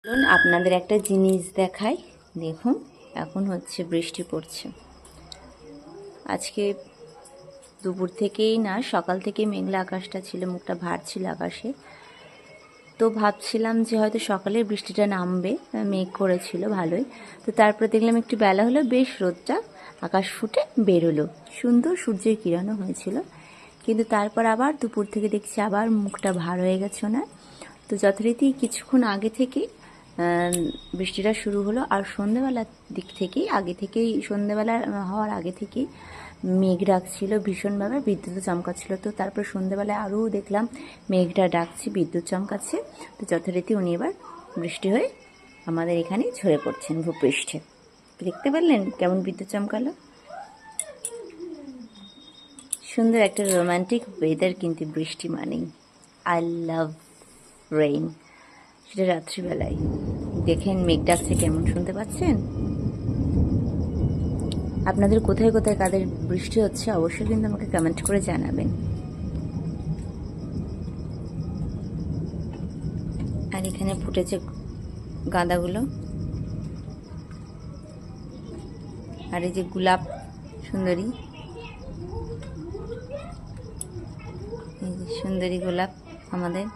চলুন আপনাদের একটা জিনিস দেখাই। দেখুন, এখন হচ্ছে বৃষ্টি পড়ছে। আজকে দুপুর থেকেই না, সকাল থেকে মেঘলা আকাশটা ছিল, মুখটা ভার ছিল আকাশে। তো ভাবছিলাম যে হয়তো সকালে বৃষ্টিটা নামবে, মেঘ করেছিল ভালোই। তো তারপরে দেখলাম একটু বেলা হলো, বেশ রোদটা আকাশ ফুটে বেরোলো, সুন্দর সূর্যের কিরণও হয়েছিল। কিন্তু তারপর আবার দুপুর থেকে দেখছি আবার মুখটা ভার হয়ে গেছে ওনার। তো যথারীতি কিছুক্ষণ আগে থেকে বৃষ্টিটা শুরু হলো। আর সন্ধ্যেবেলার দিক থেকেই, সন্ধ্যেবেলা হওয়ার আগে থেকেই মেঘ ডাকছিল ভীষণভাবে, বিদ্যুৎ চমকাচ্ছিল। তো তারপর সন্ধ্যেবেলায় আরও দেখলাম মেঘটা ডাকছে, বিদ্যুৎ চমকাচ্ছে। তো যথারীতি উনি এবার বৃষ্টি হয়ে আমাদের এখানে ঝরে পড়ছেন ভূপৃষ্ঠে। দেখতে পারলেন কেমন বিদ্যুৎ চমকালো? সুন্দর একটা রোমান্টিক ওয়েদার কিন্তু বৃষ্টি মানেই। আই লাভ রেইন, সেটা রাত্রিবেলায়। দেখেন মেঘ ডাকছে কেমন, শুনতে পাচ্ছেন? আপনাদের কোথায় কোথায় কাদের বৃষ্টি হচ্ছে অবশ্যই কিন্তু আমাকে কমেন্ট করে জানাবেন। আর এখানে ফুটেছে গাঁদাগুলো, আর এই যে গোলাপ সুন্দরী, এই যে সুন্দরী গোলাপ আমাদের।